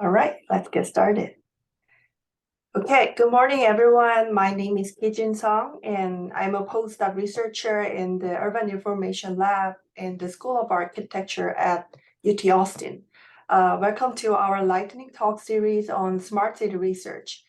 All right, let's get started. Okay, good morning, everyone. My name is Kijin Song, and I'm a postdoc researcher in the Urban Information Lab in the School of Architecture at UT Austin. Welcome to our lightning talk series on smart city research.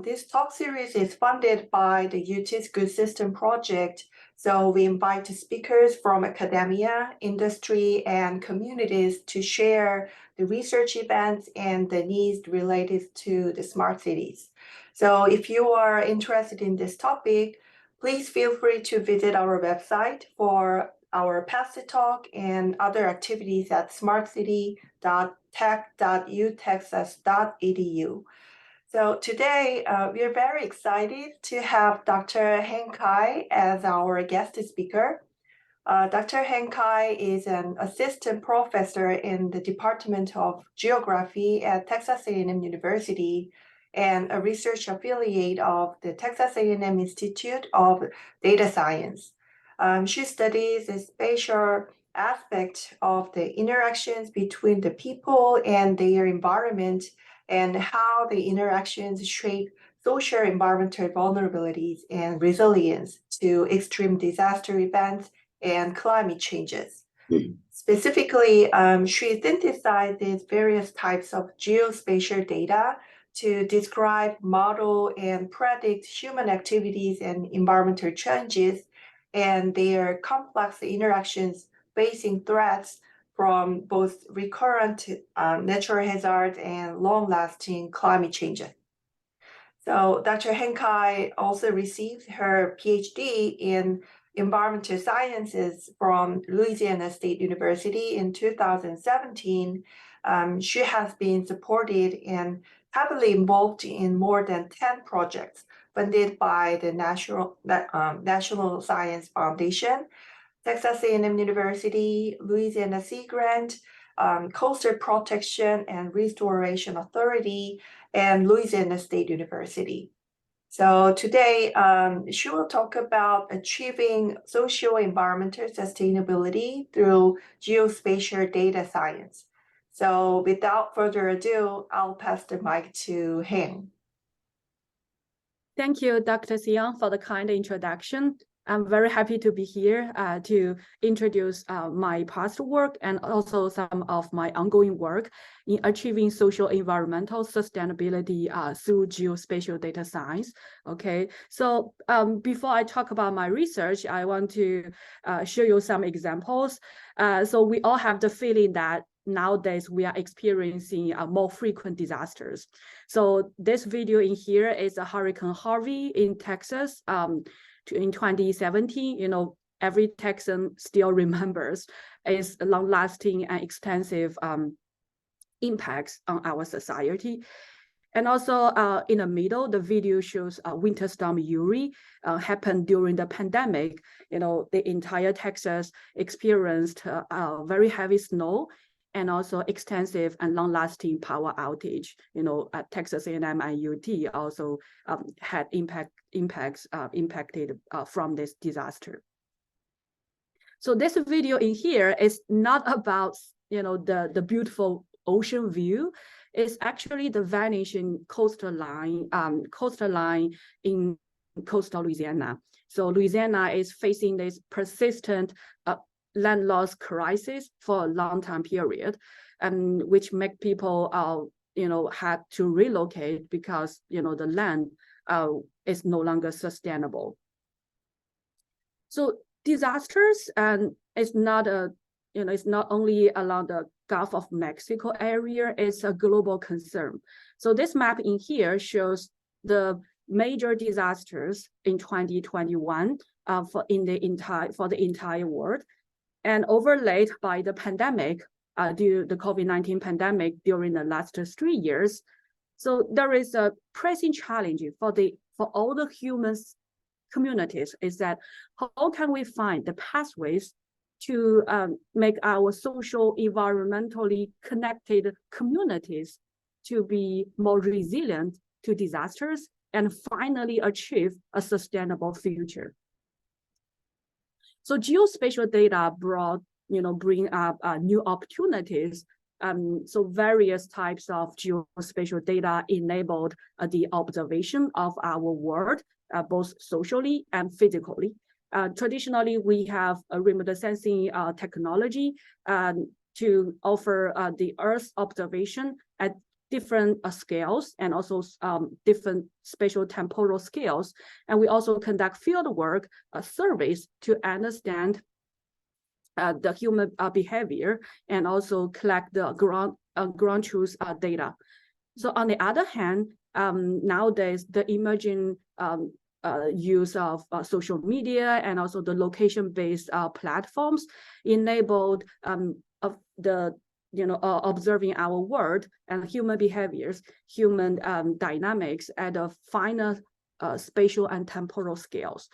This talk series is funded by the UT's Good System Project, so we invite speakers from academia, industry, and communities to share the research events and the needs related to the smart cities. So if you are interested in this topic, please feel free to visit our website for our past talk and other activities at smartcity.tech.utexas.edu. So today, we are very excited to have Dr. Heng as our guest speaker. Dr. Heng is an assistant professor in the Department of Geography at Texas A&M University and a research affiliate of the Texas A&M Institute of Data Science. She studies the spatial aspect of the interactions between the people and their environment and how the interactions shape social environmental vulnerabilities and resilience to extreme disaster events and climate changes. Specifically, she synthesizes various types of geospatial data to describe, model, and predict human activities and environmental changes and their complex interactions facing threats from both recurrent natural hazards and long-lasting climate changes. So Dr. Heng also received her PhD in environmental sciences from Louisiana State University in 2017. She has been supported and heavily involved in more than 10 projects funded by the National Science Foundation, Texas A&M University, Louisiana Sea Grant, Coastal Protection and Restoration Authority, and Louisiana State University. So today, she will talk about achieving socio-environmental sustainability through geospatial data science. So without further ado, I'll pass the mic to Heng. Thank you, Dr. Xiang, for the kind introduction. I'm very happy to be here to introduce my past work and also some of my ongoing work in achieving social environmental sustainability through geospatial data science. Okay, so before I talk about my research, I want to show you some examples. So we all have the feeling that nowadays we are experiencing more frequent disasters. So this video in here is a Hurricane Harvey in Texas. In 2017, you know, every Texan still remembers its long-lasting and extensive impacts on our society. And also in the middle, the video shows Winter Storm Uri happened during the pandemic. You know, the entire Texas experienced very heavy snow and also extensive and long-lasting power outage. You know, at Texas A&M and UT also had impacted from this disaster. So this video in here is not about, you know, the beautiful ocean view. It's actually the vanishing coastline in coastal Louisiana. So Louisiana is facing this persistent land loss crisis for a long time period, and which make people you know, had to relocate because, you know, the land is no longer sustainable. So disasters it's not it's not only along the Gulf of Mexico area, it's a global concern. So this map in here shows the major disasters in 2021 for the entire world, and overlaid by the pandemic, due to the COVID-19 pandemic during the last 3 years. So there is a pressing challenge for all the human communities is that how can we find the pathways to make our social environmentally connected communities to be more resilient to disasters and finally achieve a sustainable future. So geospatial data bring up new opportunities So various types of geospatial data enabled the observation of our world, both socially and physically. Traditionally, we have a remote sensing technology to offer the Earth observation at different scales and also different spatial temporal scales. And we also conduct field work surveys to understand the human behavior and also collect the ground truth data. So on the other hand, nowadays the emerging use of social media and also the location-based platforms enabled of the observing our world and human behaviors, human dynamics at a finer spatial and temporal scales.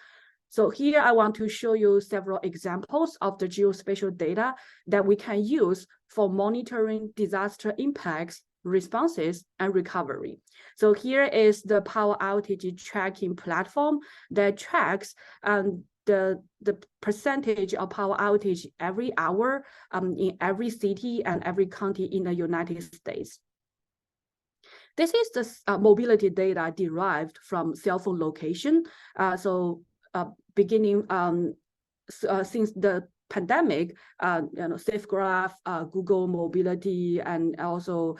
So here I want to show you several examples of the geospatial data that we can use for monitoring disaster impacts, responses, and recovery. So here is the power outage tracking platform that tracks the percentage of power outage every hour in every city and every county in the United States. This is the mobility data derived from cell phone location. Beginning since the pandemic, SafeGraph, Google Mobility, and also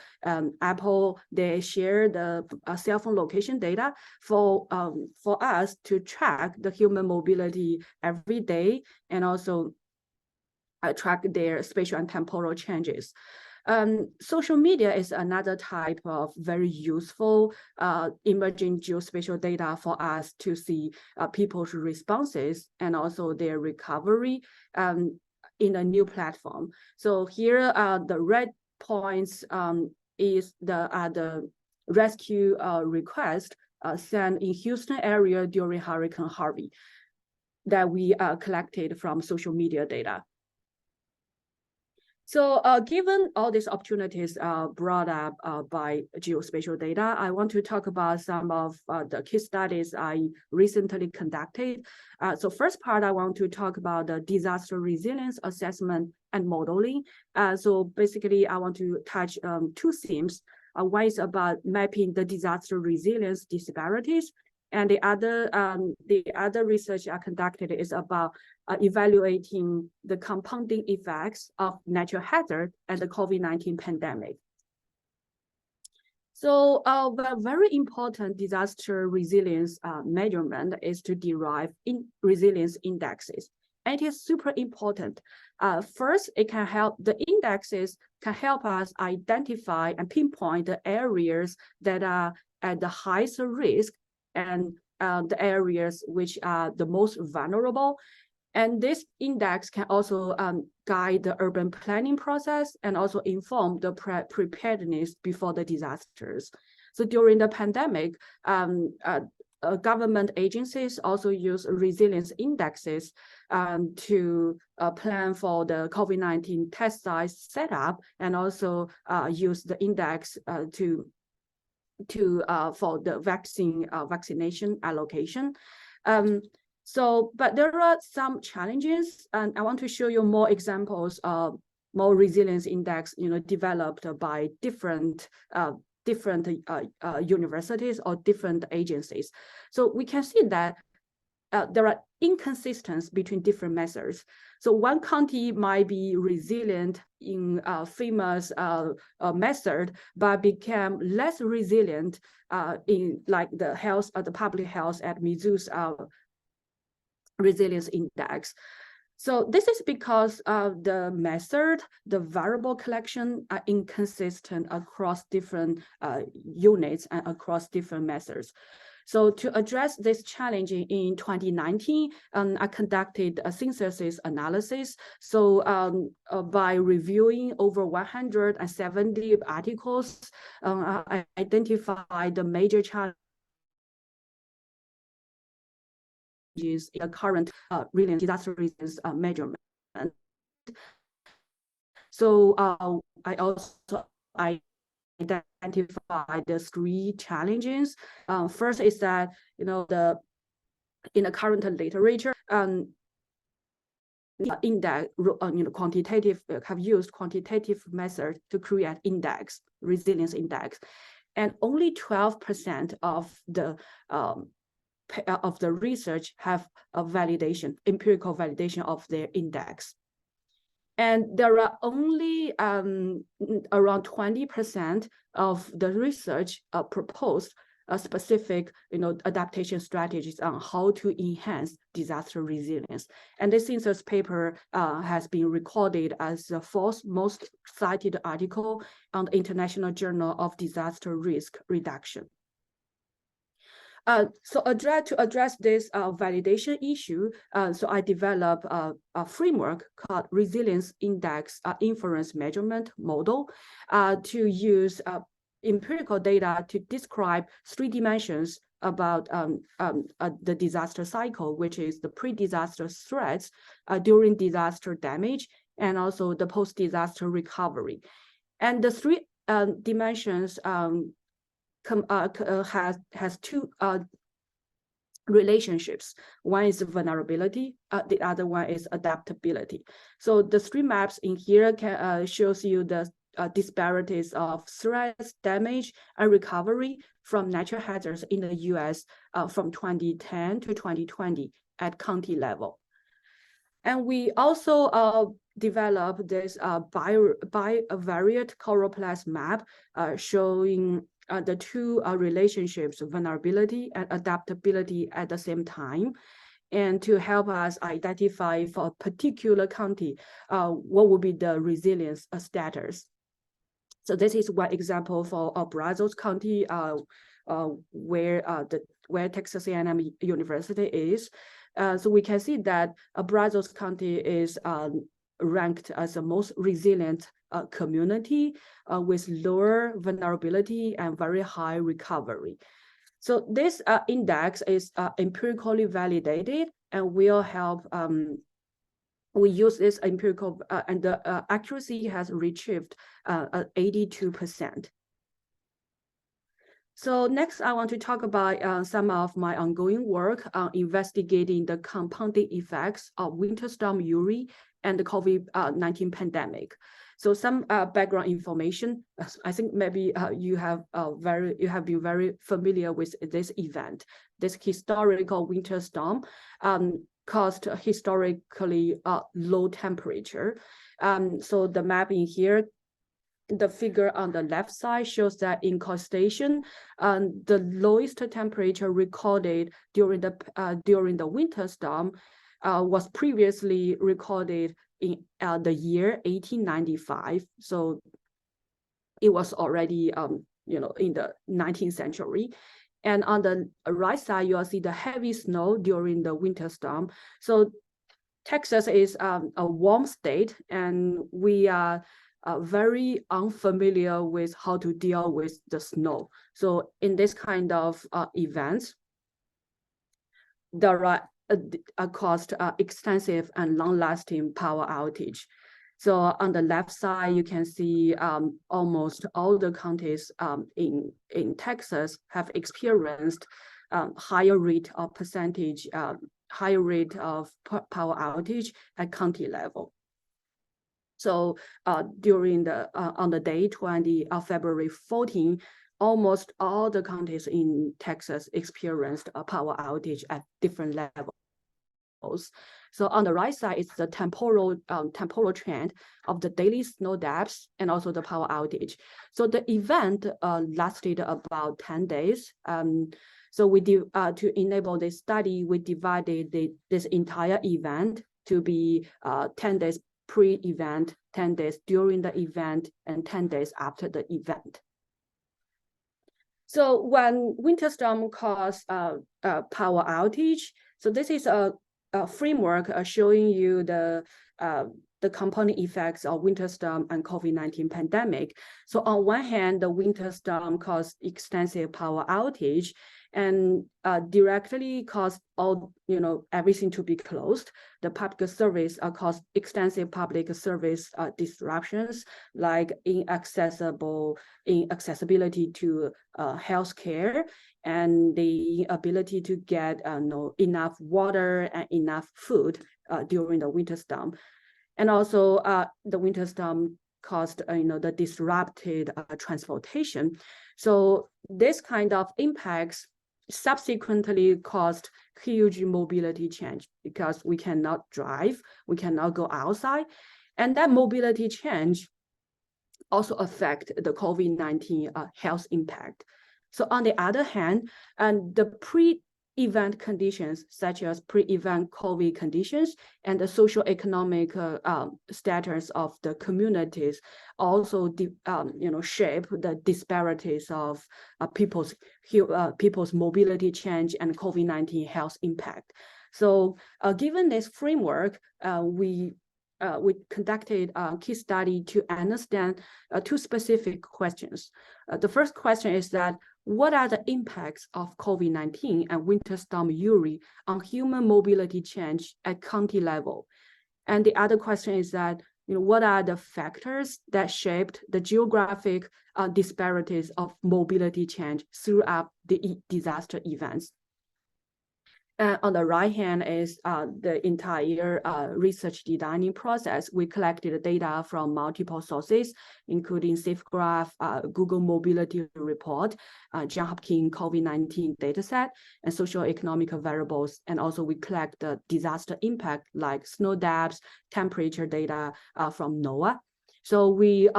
Apple, they share the cell phone location data for us to track the human mobility every day and also track their spatial and temporal changes. Social media is another type of very useful emerging geospatial data for us to see people's responses and also their recovery in a new platform. So here the red points is the rescue request sent in Houston area during Hurricane Harvey that we collected from social media data. So given all these opportunities brought up by geospatial data, I want to talk about some of the case studies I recently conducted. So first part, I want to talk about the disaster resilience assessment and modeling. So basically, I want to touch two themes. One is about mapping the disaster resilience disparities, and the other research I conducted is about evaluating the compounding effects of natural hazard and the COVID-19 pandemic. So the very important disaster resilience measurement is to derive resilience indexes. And it is super important. First, the indexes can help us identify and pinpoint the areas that are at the highest risk and the areas which are the most vulnerable. And this index can also guide the urban planning process and also inform the preparedness before the disasters. So during the pandemic, government agencies also use resilience indexes to plan for the COVID-19 test site setup and also use the index for the vaccination allocation. But there are some challenges, and I want to show you more examples of more resilience index, developed by different universities or different agencies. So we can see that there are inconsistencies between different methods. So one county might be resilient in famous method, but became less resilient in like the public health at Mizzou's resilience index. So this is because the method, the variable collection are inconsistent across different units and across different methods. So to address this challenge in 2019, I conducted a synthesis analysis. So by reviewing over 170 articles, I identified the major challenges in the current disaster resilience measurement. So I also identified the three challenges. First is that in the current literature, index, quantitative, have used quantitative methods to create index, resilience index, and only 12% of the research have a validation, empirical validation of their index. And there are only around 20% of the research proposed specific, adaptation strategies on how to enhance disaster resilience. And this census paper has been recorded as the fourth most cited article on the International Journal of Disaster Risk Reduction. To address this validation issue, so I developed a framework called Resilience Index Inference Measurement Model to use empirical data to describe 3 dimensions about the disaster cycle, which is the pre-disaster threats during disaster damage, and also the post-disaster recovery. And the 3 dimensions has 2 relationships. One is vulnerability, the other one is adaptability. So the 3 maps in here shows you the disparities of threats, damage, and recovery from natural hazards in the US from 2010 to 2020 at county level. And we also developed this bivariate choroplast map showing the 2 relationships, vulnerability and adaptability at the same time, and to help us identify for a particular county what would be the resilience status. So this is one example for Brazos County, where Texas A&M University is. So we can see that Brazos County is ranked as the most resilient community with lower vulnerability and very high recovery. So this index is empirically validated and will help. We use this empirical and the accuracy has reached 82%. So next, I want to talk about some of my ongoing work on investigating the compounding effects of Winter Storm Uri and the COVID-19 pandemic. So some background information. I think maybe you have been very familiar with this event. This historical winter storm caused historically low temperature. So the map in here, the figure on the left side shows that in Constellation, the lowest temperature recorded during the winter storm was previously recorded in the year 1895. So it was already in the 19th century. And on the right side, you'll see the heavy snow during the winter storm. So Texas is a warm state, and we are very unfamiliar with how to deal with the snow. So in this kind of events, there are caused extensive and long-lasting power outage. So on the left side, you can see almost all the counties in Texas have experienced higher rate of higher rate of power outage at county level. So during the on the day 20 of February 14, almost all the counties in Texas experienced a power outage at different levels. So on the right side is the temporal trend of the daily snow depths and also the power outage. So the event lasted about 10 days. So we to enable this study, we divided this entire event to be 10 days pre-event, 10 days during the event, and 10 days after the event. So when winter storm caused power outage, so this is a framework showing you the the compounding effects of winter storm and COVID-19 pandemic. So on one hand, the winter storm caused extensive power outage and directly caused everything to be closed. The public service caused extensive public service disruptions, like inaccessibility to healthcare and the inability to get enough water and enough food during the winter storm. And also the winter storm caused the disrupted transportation. So this kind of impacts subsequently caused huge mobility change because we cannot drive, we cannot go outside. And that mobility change also affect the COVID-19 health impact. So on the other hand, and the pre-event conditions, such as pre-event COVID conditions and the social-economic status of the communities also shape the disparities of people's mobility change and COVID-19 health impact. So given this framework, we conducted a case study to understand two specific questions. The first question is that what are the impacts of COVID-19 and Winter Storm Uri on human mobility change at county level? And the other question is that what are the factors that shaped the geographic disparities of mobility change throughout the disaster events? On the right hand is the entire research designing process. We collected data from multiple sources, including SafeGraph, Google Mobility Report, Johns Hopkins COVID-19 dataset, and social-economic variables. And also we collect the disaster impact like snow depths, temperature data from NOAA. So we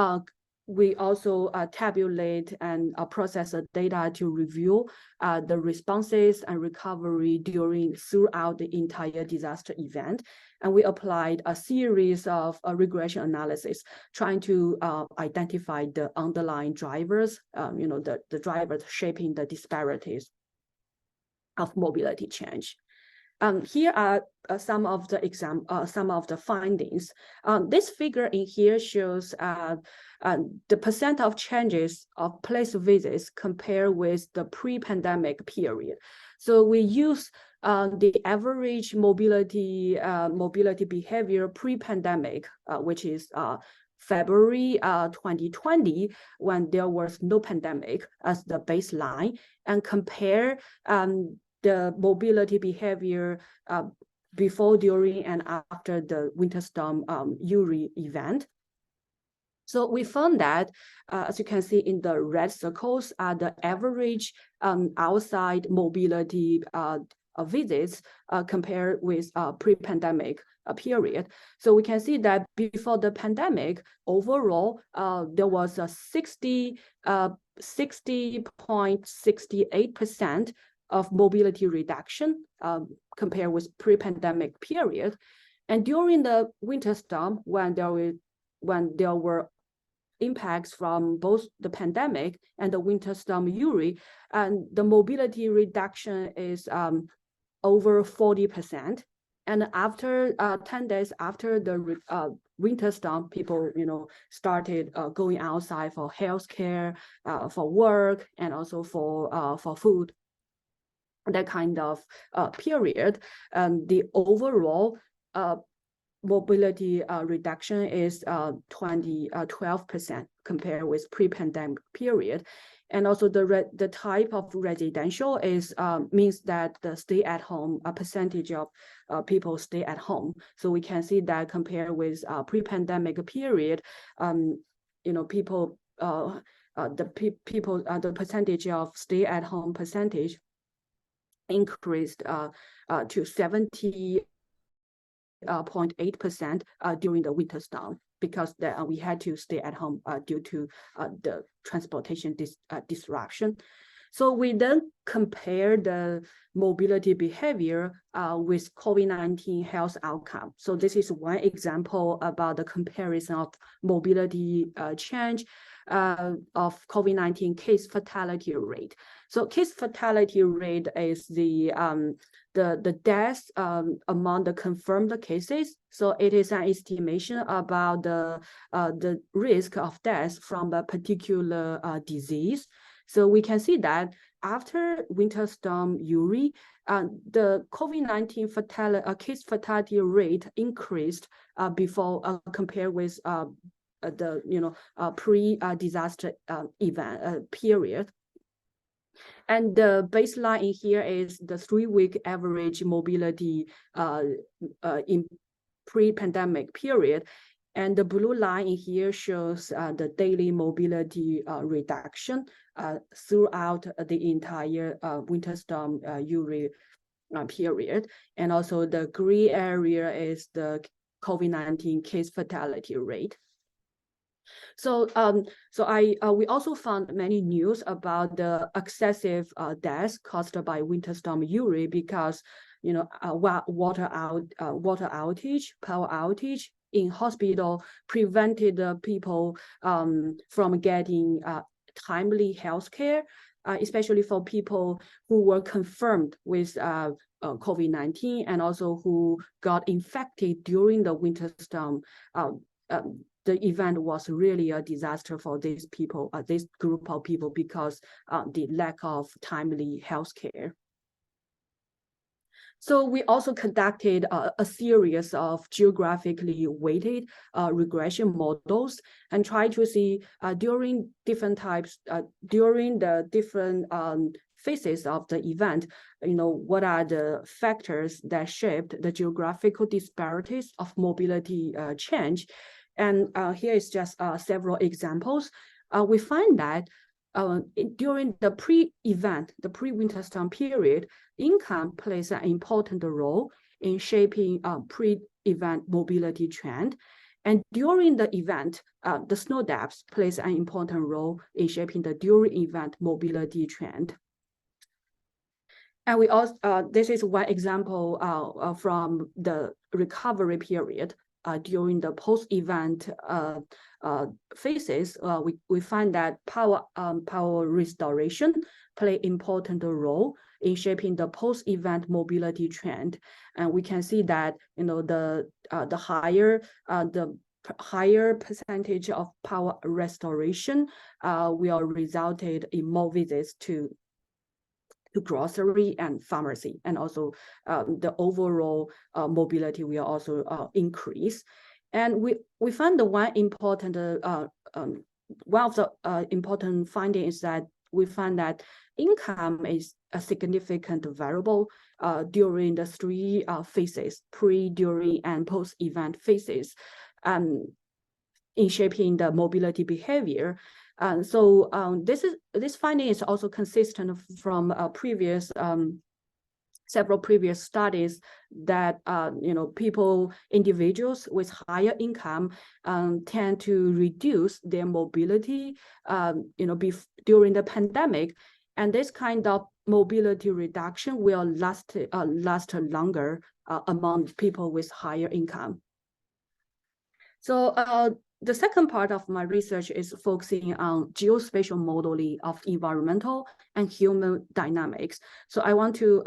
also tabulate and process the data to review the responses and recovery throughout the entire disaster event. And we applied a series of regression analysis, trying to identify the underlying drivers, the drivers shaping the disparities of mobility change. Here are some of the findings. This figure in here shows the percent of changes of place visits compared with the pre-pandemic period. So we use the average mobility behavior pre-pandemic, which is February 2020, when there was no pandemic, as the baseline, and compare the mobility behavior before, during, and after the winter storm Uri event. So we found that, as you can see in the red circles, the average outside mobility visits compared with pre-pandemic period. So we can see that before the pandemic, overall, there was a 60.68% of mobility reduction compared with pre-pandemic period. And during the winter storm, when there were impacts from both the pandemic and the winter storm Uri, and the mobility reduction is over 40%. And after 10 days after the winter storm, people started going outside for healthcare, for work, and also for food. That kind of period, the overall mobility reduction is 12% compared with pre-pandemic period. And also the type of residential is means that the stay-at-home percentage of people stay at home. So we can see that compared with pre-pandemic period, people the percentage of stay-at-home percentage increased to 70.8% during the winter storm, because we had to stay at home due to the transportation disruption. So we then compare the mobility behavior with COVID-19 health outcome. So this is one example about the comparison of mobility change of COVID-19 case fatality rate. So case fatality rate is the deaths among the confirmed cases. So it is an estimation about the risk of death from a particular disease. So we can see that after Winter Storm Uri, the COVID-19 case fatality rate increased before compared with the pre-disaster event period. And the baseline in here is the 3-week average mobility in pre-pandemic period. And the blue line in here shows the daily mobility reduction throughout the entire Winter Storm Uri period. And also the gray area is the COVID-19 case fatality rate. So we also found many news about the excessive deaths caused by Winter Storm Uri because water outage, power outage in hospital prevented people from getting timely health care, especially for people who were confirmed with COVID-19 and also who got infected during the winter storm. The event was really a disaster for these people, this group of people, because the lack of timely health care. So we also conducted a series of geographically weighted regression models and tried to see during the different phases of the event, what are the factors that shaped the geographical disparities of mobility change. And here is just several examples. We find that during the pre-event, the pre-winter storm period, income plays an important role in shaping pre-event mobility trend. And during the event, the snow depth plays an important role in shaping the during event mobility trend. And we also, this is one example from the recovery period. During the post-event phases, we find that power restoration play important role in shaping the post-event mobility trend, and we can see that the higher percentage of power restoration will resulted in more visits to grocery and pharmacy, and also the overall mobility will also increase. And we found the one of the important findings is that we find that income is a significant variable during the 3 phases, pre, during, and post-event phases, in shaping the mobility behavior. So this finding is also consistent from several previous studies that individuals with higher income tend to reduce their mobility during the pandemic, and this kind of mobility reduction will last longer among people with higher income. So the second part of my research is focusing on geospatial modeling of environmental and human dynamics. So I want to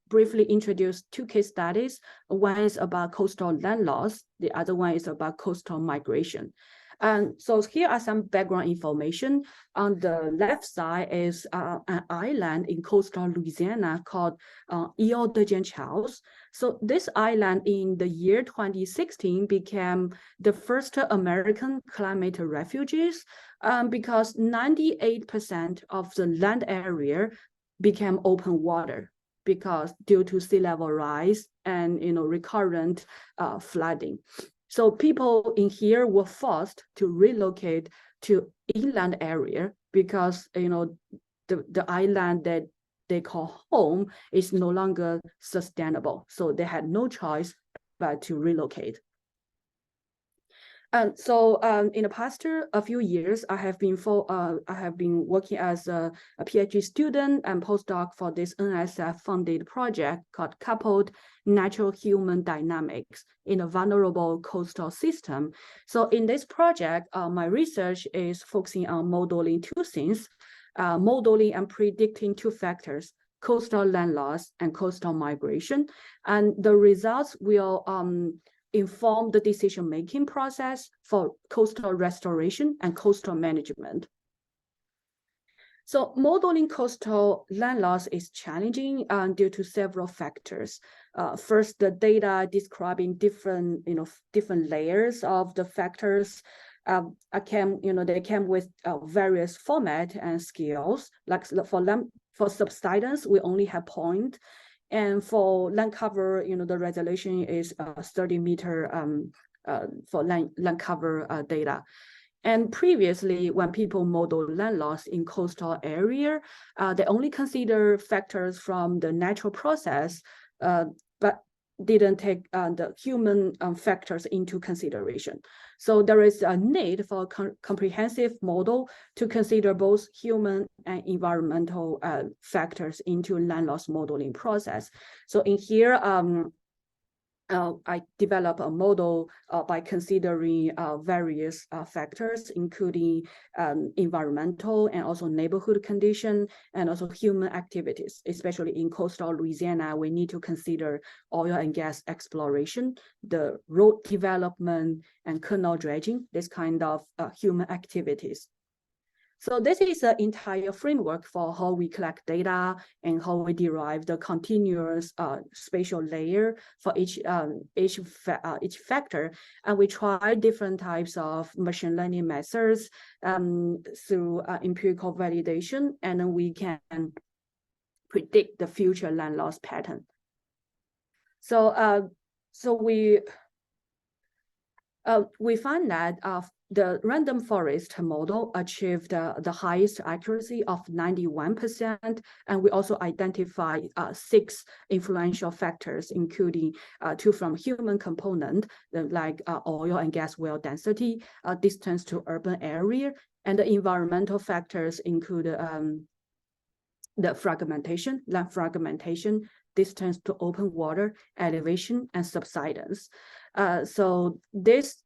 briefly introduce 2 case studies. One is about coastal land loss. The other one is about coastal migration. And so here are some background information. On the left side is an island in coastal Louisiana called Ile de Jean-Charles. So this island in the year 2016 became the first American climate refugees because 98% of the land area became open water because due to sea level rise and recurrent flooding. So people in here were forced to relocate to inland area because the island that they call home is no longer sustainable. So they had no choice but to relocate. And so in the past a few years, I have been working as a PhD student and postdoc for this NSF-funded project called Coupled Natural Human Dynamics in a Vulnerable Coastal System. So in this project, my research is focusing on modeling two things, modeling and predicting two factors, coastal land loss and coastal migration. And the results will inform the decision-making process for coastal restoration and coastal management. So modeling coastal land loss is challenging due to several factors. First, the data describing different layers of the factors they came with various format and scales. Like for subsidence, we only have point. And for land cover, the resolution is 30-meter for land cover data. And previously, when people model land loss in coastal area, they only consider factors from the natural process, but didn't take the human factors into consideration. So there is a need for a comprehensive model to consider both human and environmental factors into land loss modeling process. So in here, I develop a model by considering various factors, including environmental and also neighborhood condition, and also human activities. Especially in coastal Louisiana, we need to consider oil and gas exploration, the road development, and canal dredging, this kind of human activities. So this is the entire framework for how we collect data and how we derive the continuous spatial layer for each factor. And we try different types of machine learning methods through empirical validation, and then we can predict the future land loss pattern. So we find that the random forest model achieved the highest accuracy of 91%, and we also identify 6 influential factors, including 2 from human component, like oil and gas well density, distance to urban area, and the environmental factors include the fragmentation, land fragmentation, distance to open water, elevation, and subsidence. So this,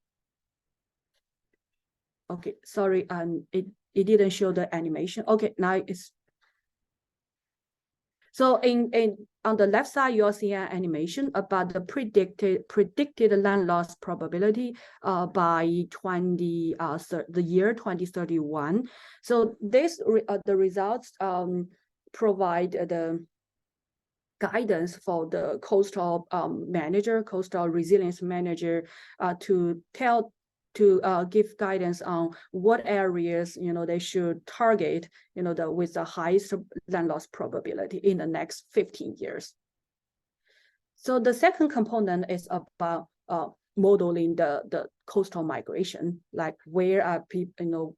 okay, sorry, it didn't show the animation. Okay, now it's, so on the left side, you'll see an animation about the predicted land loss probability by the year 2031. So this the results provide the guidance for the coastal coastal resilience manager to give guidance on what areas they should target with the highest land loss probability in the next 15 years. So the second component is about modeling the coastal migration, like where are people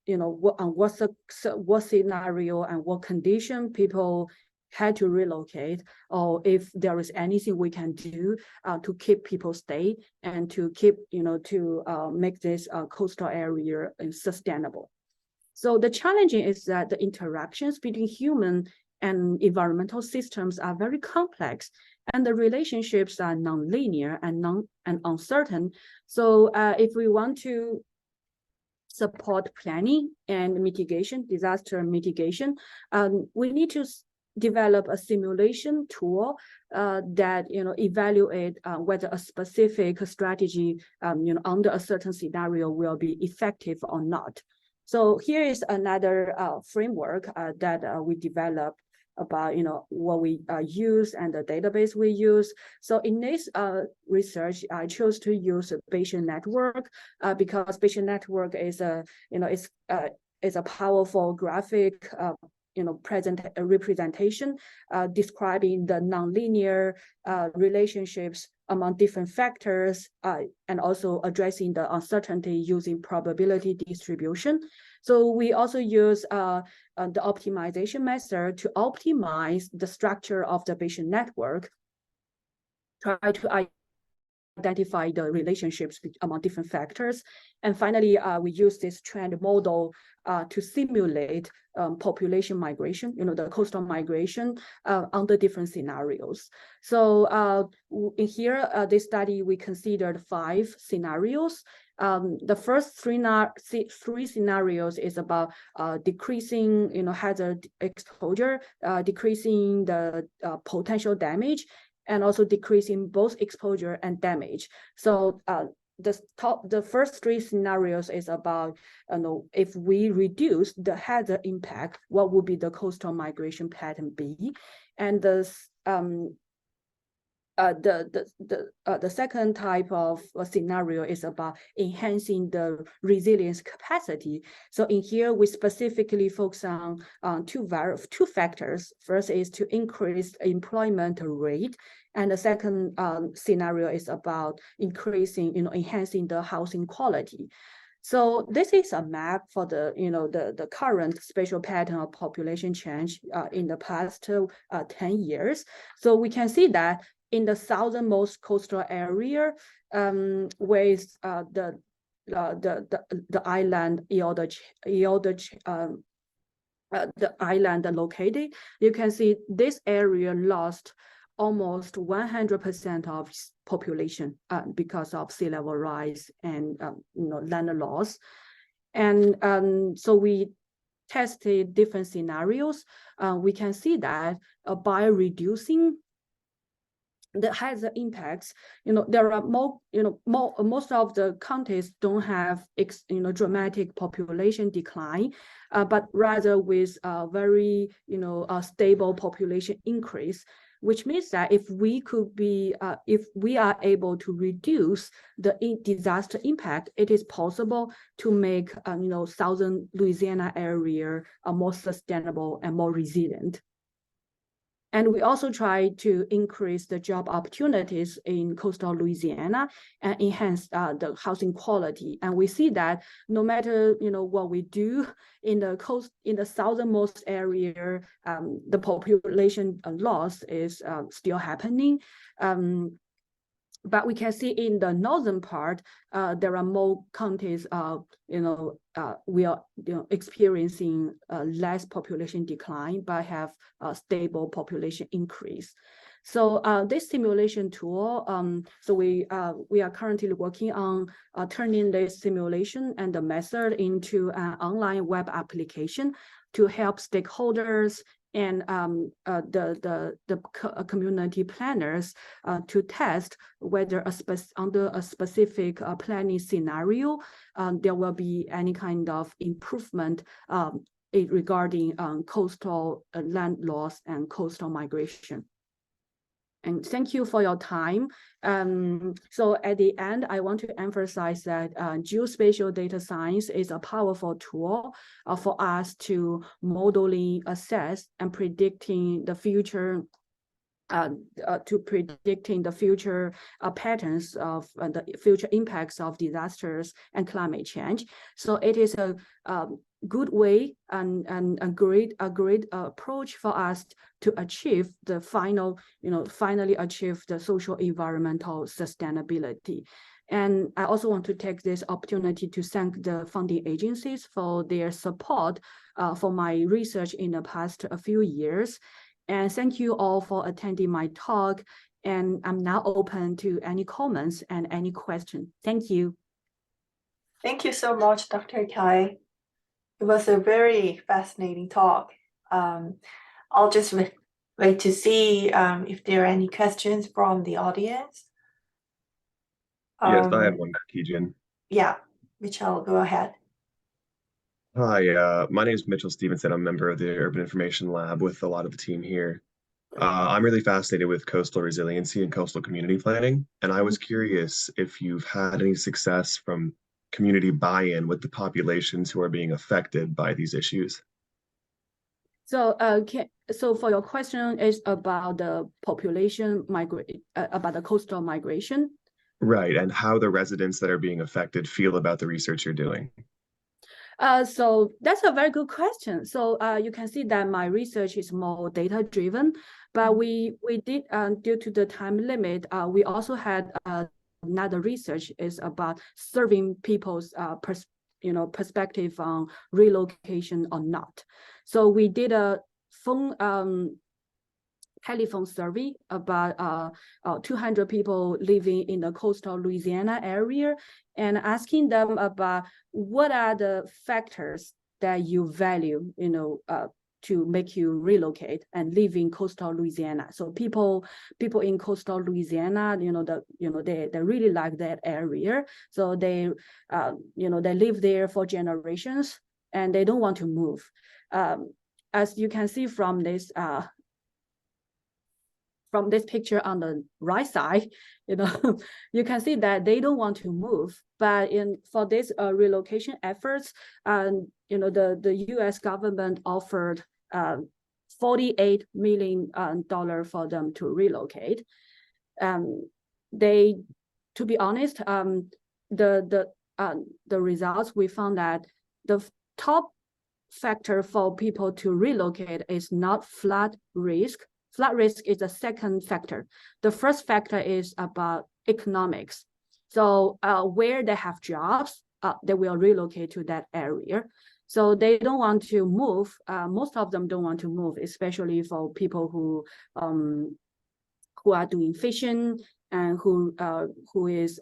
what scenario and what condition people had to relocate, or if there is anything we can do to keep people stay and to keep to make this coastal area sustainable. So the challenging is that the interactions between human and environmental systems are very complex, and the relationships are nonlinear and uncertain. So if we want to support planning and mitigation, disaster mitigation, we need to develop a simulation tool that evaluate whether a specific strategy under a certain scenario will be effective or not. So here is another framework that we developed about what we use and the database we use. So in this research, I chose to use a Bayesian network because Bayesian network is a powerful graphic representation describing the nonlinear relationships among different factors and also addressing the uncertainty using probability distribution. So we also use the optimization method to optimize the structure of the Bayesian network, try to identify the relationships among different factors. And finally, we use this trend model to simulate population migration, the coastal migration under different scenarios. So in here, this study, we considered 5 scenarios. The first three scenarios is about decreasing, hazard exposure, decreasing the potential damage, and also decreasing both exposure and damage. So the first 3 scenarios is about, if we reduce the hazard impact, what would be the coastal migration pattern be? And the second type of scenario is about enhancing the resilience capacity. So in here, we specifically focus on two factors. First is to increase employment rate, and the second scenario is about enhancing the housing quality. So this is a map for the current spatial pattern of population change in the past 10 years. So we can see that in the southernmost coastal area, where is the island the island located, you can see this area lost almost 100% of population because of sea level rise and land loss. And so we tested different scenarios. We can see that by reducing the hazard impacts, there are most of the counties don't have dramatic population decline, but rather with a very stable population increase, which means that if we are able to reduce the disaster impact, it is possible to make southern Louisiana area more sustainable and more resilient. And we also try to increase the job opportunities in coastal Louisiana and enhance the housing quality. And we see that no matter what we do in the southernmost area, the population loss is still happening. But we can see in the northern part, there are more counties, we are experiencing less population decline, but have a stable population increase. So this simulation tool, so we are currently working on turning this simulation and the method into an online web application to help stakeholders and the community planners to test whether under a specific planning scenario, there will be any kind of improvement regarding coastal land loss and coastal migration. And thank you for your time. So at the end, I want to emphasize that geospatial data science is a powerful tool for us to modeling, assess, and predicting the future patterns of the future impacts of disasters and climate change. So it is a good way and a great approach for us to achieve the finally achieve the social environmental sustainability. And I also want to take this opportunity to thank the funding agencies for their support for my research in the past few years. And thank you all for attending my talk. And I'm now open to any comments and any questions. Thank you. Thank you so much, Dr. Cai. It was a very fascinating talk. I'll just wait to see if there are any questions from the audience. Yes, I have one, Kijin. Yeah, Mitchell, go ahead. Hi, my name is Mitchell Stevenson. I'm a member of the Urban Information Lab with a lot of the team here. I'm really fascinated with coastal resiliency and coastal community planning, and I was curious if you've had any success from community buy-in with the populations who are being affected by these issues. So, so for your question is about the population about the coastal migration? Right, and how the residents that are being affected feel about the research you're doing. So that's a very good question. So you can see that my research is more data-driven, but we did, due to the time limit, we also had another research is about serving people's perspective on relocation or not. So we did a telephone survey about 200 people living in the coastal Louisiana area, and asking them about what are the factors that you value, to make you relocate and live in coastal Louisiana. So people in coastal Louisiana, they really like that area. So they live there for generations and they don't want to move. As you can see from this picture on the right side, you can see that they don't want to move. But for this relocation efforts, the U.S. government offered $48 million for them to relocate. To be honest, the results, we found that the top factor for people to relocate is not flood risk. Flood risk is the second factor. The first factor is about economics. So where they have jobs, they will relocate to that area. So they don't want to move. Most of them don't want to move, especially for people who are doing fishing and who is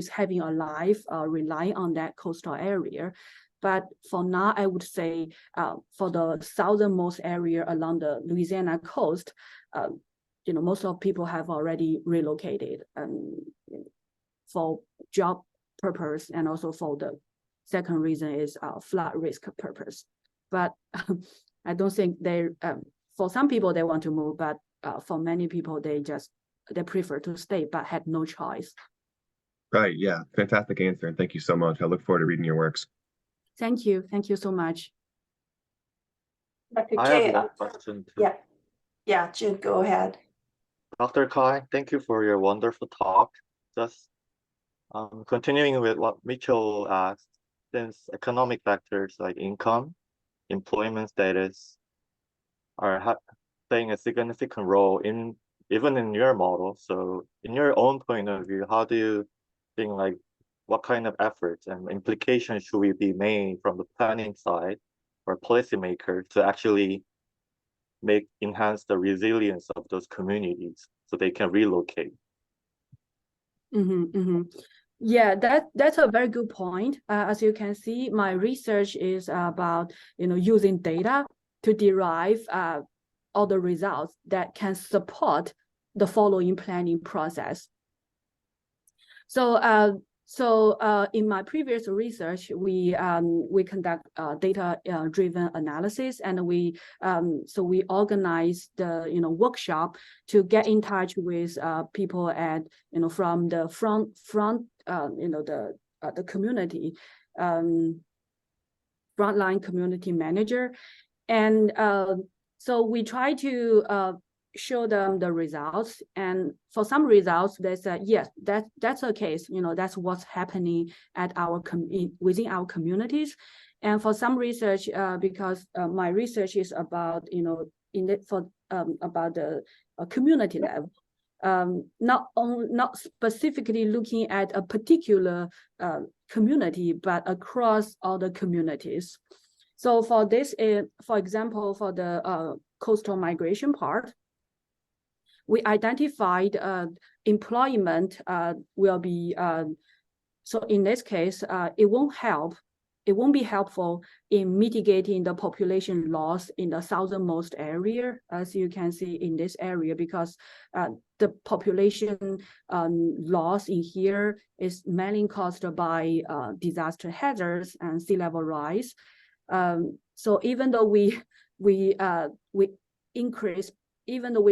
having a life relying on that coastal area. But for now, I would say for the southernmost area along the Louisiana coast, most of people have already relocated for job purpose, and also for the second reason is flood risk purpose. But I don't think for some people they want to move, but for many people they prefer to stay, but had no choice. Right, yeah, fantastic answer, and thank you so much. I look forward to reading your works. Thank you so much. Dr. I Cai, have one question too. Yeah, June, go ahead. Dr. Cai, thank you for your wonderful talk. Just continuing with what Mitchell asked, since economic factors like income, employment status are playing a significant role even in your model. So in your own point of view, how do you think, like, what kind of efforts and implications should we be made from the planning side or policymaker to actually enhance the resilience of those communities so they can relocate? Yeah, that's a very good point. As you can see, my research is about using data to derive all the results that can support the following planning process. So in my previous research, we conduct data-driven analysis, and we organized the workshop to get in touch with people at from the front the community, frontline community manager, and so we try to show them the results, and for some results they said yes, that's the case, that's what's happening at within our communities. And for some research, because my research is about about the community level, not specifically looking at a particular community, but across all the communities. So for this, for example, for the coastal migration part, we identified employment will be, so in this case, it won't be helpful in mitigating the population loss in the southernmost area, as you can see in this area, because the population loss in here is mainly caused by disaster hazards and sea level rise. So even though we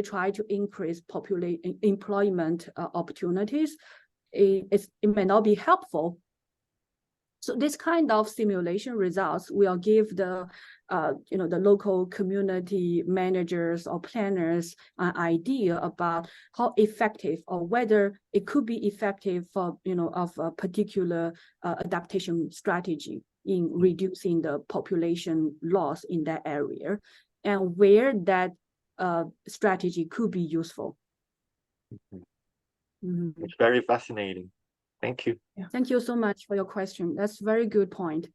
try to increase employment opportunities, it may not be helpful. So this kind of simulation results will give the local community managers or planners an idea about how effective, or whether it could be effective for of a particular adaptation strategy in reducing the population loss in that area, and where that strategy could be useful. It's very fascinating. Thank you. Thank you so much for your question. That's a very good point.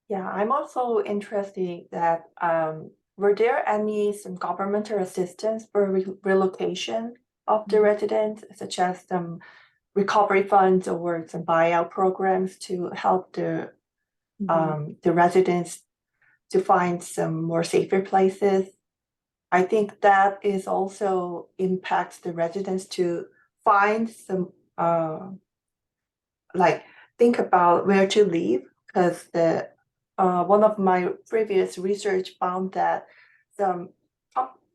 Yeah, I'm also interested that were there some governmental assistance for relocation of the residents, such as some recovery funds or some buyout programs to help the residents to find some more safer places? I think that is also impacts the residents to find some like think about where to live, because the one of my previous research found that some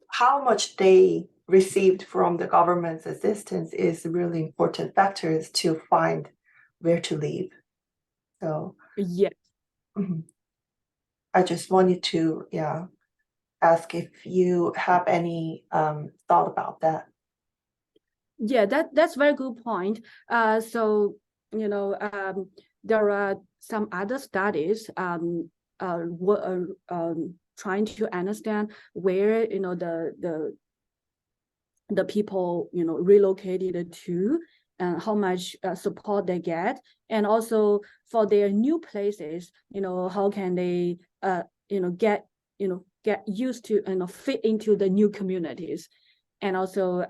how much they received from the government's assistance is really important factors to find where to live. So Yes. I just wanted to ask if you have any thought about that. Yeah, that's very good point. So there are some other studies trying to understand where the people relocated to and how much support they get, and also for their new places, how can they get used to fit into the new communities, and also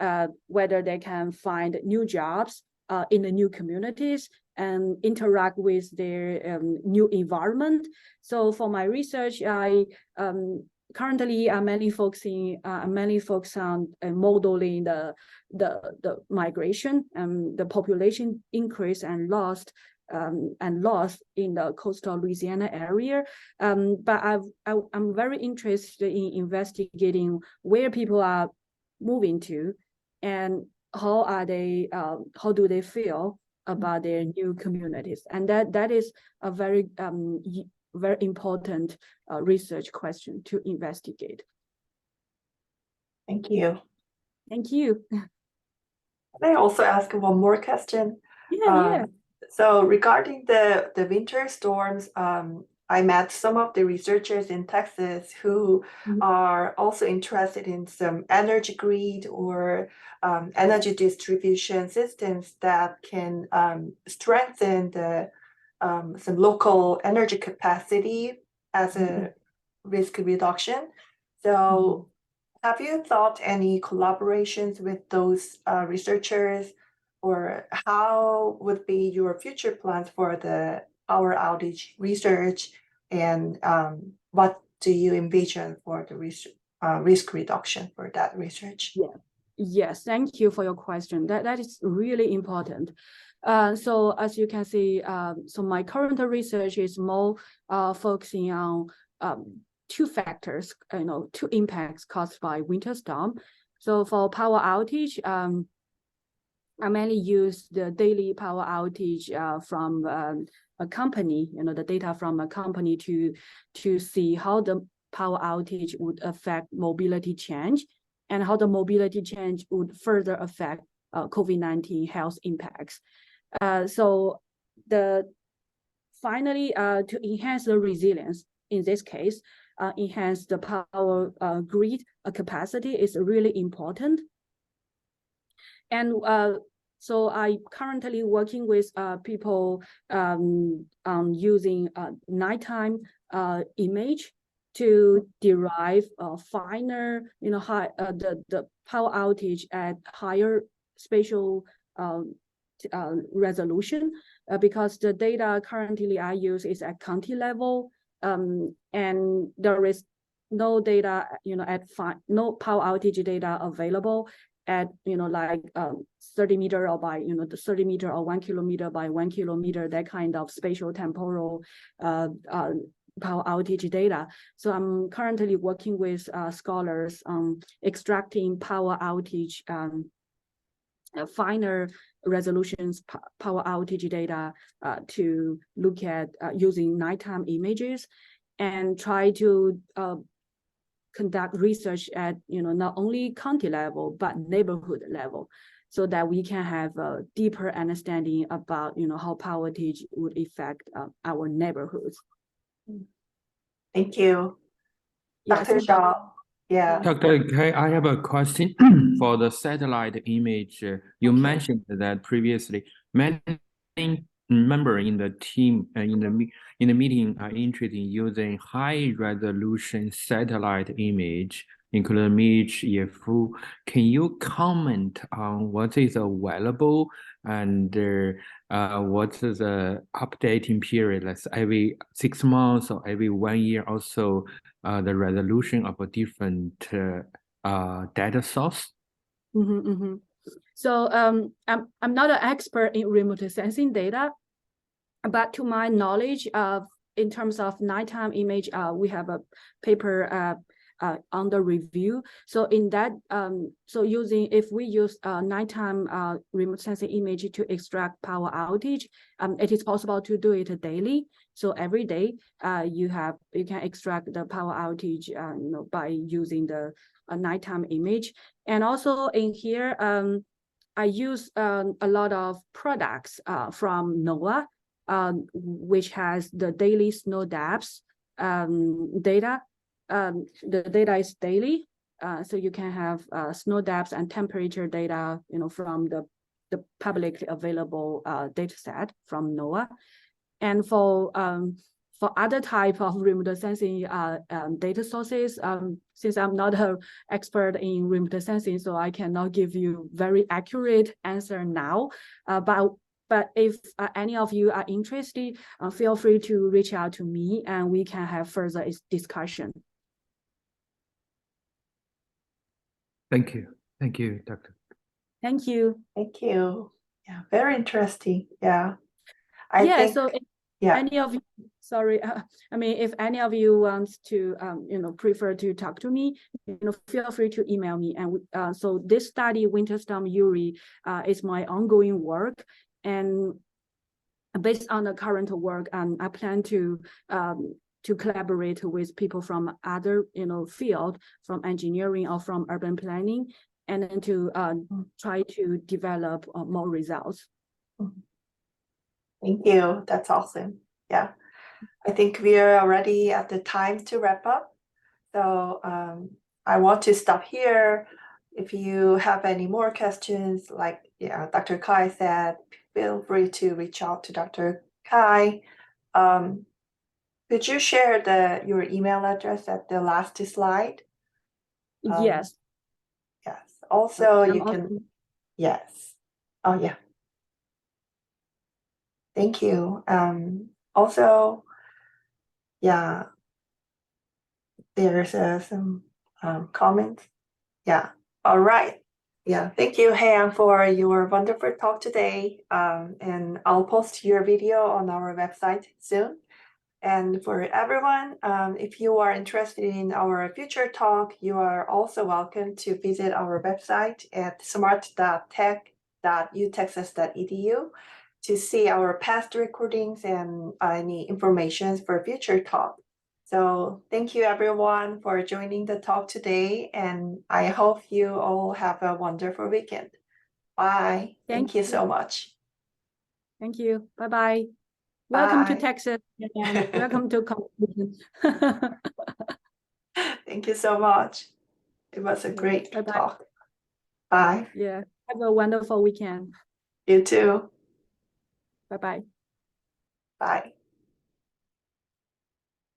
whether they can find new jobs in the new communities and interact with their new environment. So for my research, I currently I'm mainly focused on modeling the migration and the population increase and loss in the coastal Louisiana area. But I'm very interested in investigating where people are moving to and how do they feel about their new communities, and that is a very very important research question to investigate. Thank you. Thank you. Can I also ask one more question? Yeah. So regarding the winter storms, I met some of the researchers in Texas who are also interested in some energy grid or energy distribution systems that can strengthen some local energy capacity as a risk reduction. So have you thought any collaborations with those researchers, or how would be your future plans for the power outage research, and what do you envision for the risk reduction for that research? Yeah. Yes, thank you for your question. That is really important. So as you can see, so my current research is more focusing on two factors, two impacts caused by winter storm. So for power outage, I mainly use the daily power outage from a company, the data from a company to see how the power outage would affect mobility change and how the mobility change would further affect COVID-19 health impacts. So finally, to enhance the resilience, in this case, enhance the power grid capacity is really important. And so I currently working with people using nighttime image to derive finer, the power outage at higher spatial resolution, because the data currently I use is at county level, and there is no data, no power outage data available at 30 meter or by the 30 meter or 1 kilometer by 1 kilometer, that kind of spatial temporal power outage data. So I'm currently working with scholars on extracting power outage finer resolutions power outage data to look at using nighttime images and try to conduct research at not only county level but neighborhood level, so that we can have a deeper understanding about how power outage would affect our neighborhoods. Thank you, Yes. Dr. Shaw. Yeah. Dr. Cai, I have a question for the satellite image. You mentioned that previously. Many members in the team in the meeting are interested in using high resolution satellite image, including image EFU. Can you comment on what is available and what is the updating period? Let's every 6 months or every 1 year or so, the resolution of a different data source? So I'm not an expert in remote sensing data, but to my knowledge in terms of nighttime image, we have a paper under review. So in that, if we use nighttime remote sensing image to extract power outage, it is possible to do it daily. So every day, you can extract the power outage, by using the nighttime image. And also in here, I use a lot of products from NOAA, which has the daily snow depths data. The data is daily, so you can have snow depths and temperature data, from the publicly available data set from NOAA. And for other type of remote sensing data sources, since I'm not an expert in remote sensing, so I cannot give you very accurate answer now. But if any of you are interested, feel free to reach out to me and we can have further discussion. Thank you. Thank you, Doctor. Thank you. Thank you. Yeah, very interesting. Yeah. I think, so any of you, sorry, if any of you wants to, prefer to talk to me, feel free to email me. And so this study, Winter Storm Uri, is my ongoing work. And based on the current work, I plan to collaborate with people from other, field, from engineering or from urban planning, and then to try to develop more results. Thank you. That's awesome. Yeah. I think we are already at the time to wrap up. So I want to stop here. If you have any more questions, like Dr. Cai said, feel free to reach out to Dr. Cai. Could you share your email address at the last slide? Yes. Yes. Also, you can. Yes. Oh, yeah. Thank you. Also, yeah, there's some comments. Yeah. All right. Yeah. Thank you, Heng, for your wonderful talk today. And I'll post your video on our website soon. And for everyone, if you are interested in our future talk, you are also welcome to visit our website at smart.tech.utexas.edu to see our past recordings and any information for future talk. So thank you everyone for joining the talk today, and I hope you all have a wonderful weekend. Bye. Thank you so much. Thank you. Bye-bye. Welcome to Bye. Texas and welcome to competition. Thank you so much. It was a great talk. Bye. Yeah. Have a wonderful weekend. You too. Bye-bye. Bye.